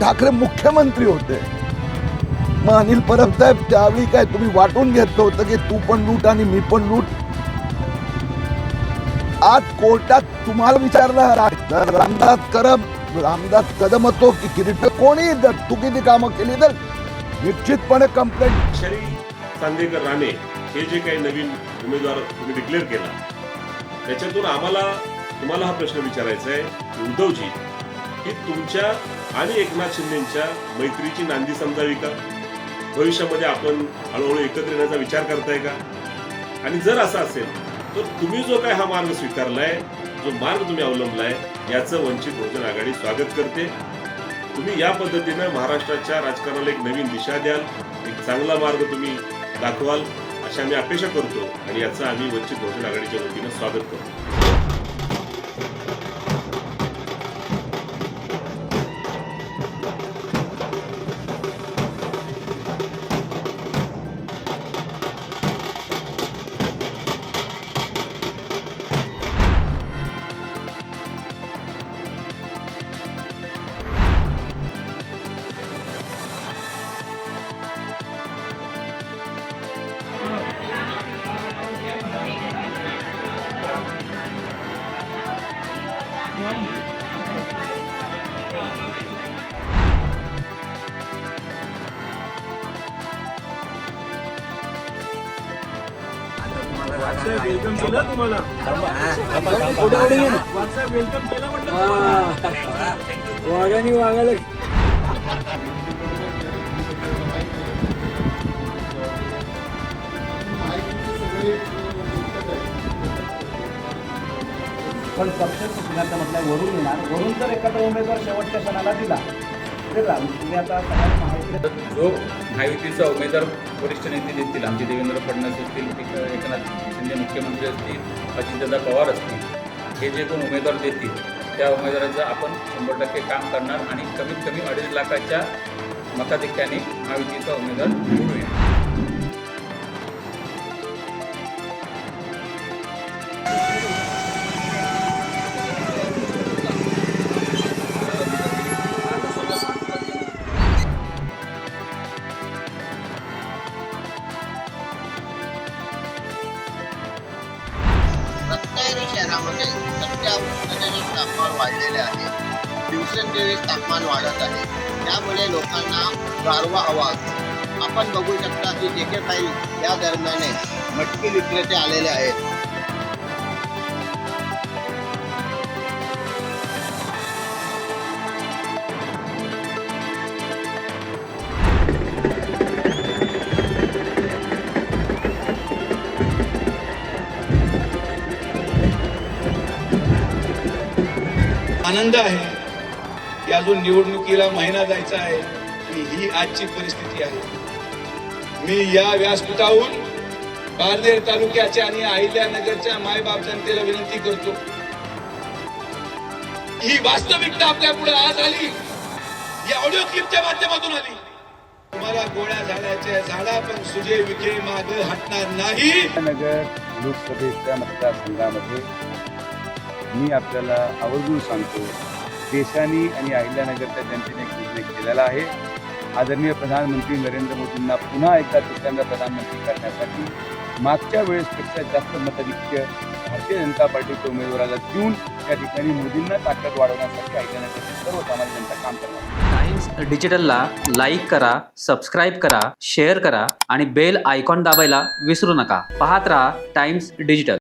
ठाकरे मुख्यमंत्री होते. मग अनिल परब साहेब त्यावेळी काय तुम्ही वाटून घेतलं होतं की तू पण लूट आणि मी पण लूट? आज कोर्टात तुम्हाला विचारलं रामदास कदम असो की किरीट कोणी जर चुकीची कामं केली तर निश्चितपणे कंप्लेंट. शरी चांदेकर राणे हे जे काही नवीन उमेदवार तुम्ही डिक्लेअर केला त्याच्यातून तुम्हाला हा प्रश्न विचारायचा आहे की उद्धवजी ही तुमच्या आणि एकनाथ शिंदेच्या मैत्रीची नांदी समजावी का? भविष्यामध्ये आपण हळूहळू एकत्र येण्याचा विचार करताय का? आणि जर असं असेल तर तुम्ही जो काय हा मार्ग स्वीकारलाय, जो मार्ग तुम्ही अवलंबलाय, याचं वंचित बहुजन आघाडी स्वागत करते. तुम्ही या पद्धतीनं महाराष्ट्राच्या राजकारणाला एक नवीन दिशा द्याल, एक चांगला मार्ग तुम्ही दाखवाल अशी आम्ही अपेक्षा करतो आणि याचं आम्ही वंचित बहुजन आघाडीच्या वतीनं स्वागत करतो. वेलकम केलं तुम्हाला. वेलकम केलं म्हटलं वागानी वागायला. पण पक्ष सुधारता म्हटलं वरून येणार, वरून जर एखादा उमेदवार शेवटच्या क्षणाला दिला तर तुम्ही आता जो महायुतीचा उमेदवार वरिष्ठ नेते देतील, आमचे देवेंद्र फडणवीस असतील, एकनाथ शिंदे मुख्यमंत्री असतील, अजितदादा पवार असतील, हे जे कोण उमेदवार देतील त्या उमेदवाराचं आपण 100% काम करणार आणि कमीत कमी 2.5 लाखाच्या मताधिक्याने महायुतीचा उमेदवार निवडून येणार. रत्नागिरी शहरामध्ये सध्या उष्णतेचे तापमान वाढलेले आहे. दिवसेंदिवस तापमान वाढत आहे. त्यामुळे लोकांना गारवा हवा असतो. आपण बघू शकता की JK पाटील या दरम्यान मटकी विक्रेते आलेले आहेत. आनंद आहे की अजून निवडणुकीला महिना जायचा आहे की ही आजची परिस्थिती आहे. मी या व्यासपीठावरून पारनेर तालुक्याच्या आणि अहिल्यानगरच्या मायबाप जनतेला विनंती करतो, ही वास्तविकता आपल्या पुढे आज आली, या ऑडिओ क्लिपच्या माध्यमातून आली. तुम्हाला गोळ्या झाडाच्या झाडा पण सुजय विखे मागे हटणार नाही. नगर लोकसभेच्या मतदारसंघामध्ये मी आपल्याला आवर्जून सांगतो, देशाने आणि अहिल्यानगरच्या जनतेने एक निर्णय केलेला आहे. आदरणीय प्रधानमंत्री नरेंद्र मोदींना पुन्हा एकदा दुसऱ्यांदा प्रधानमंत्री करण्यासाठी मागच्या वेळेसपेक्षा जास्त मताधिक्य भारतीय जनता पार्टीच्या उमेदवाराला देऊन या ठिकाणी मोदींना ताकद वाढवण्यासाठी अहिल्यानगरची सर्वसामान्य जनता काम करणार. टाइम्स डिजिटलला लाईक करा, सबस्क्राईब करा, शेअर करा आणि बेल आयकॉन दाबायला विसरू नका. पाहत रहा टाइम्स डिजिटल.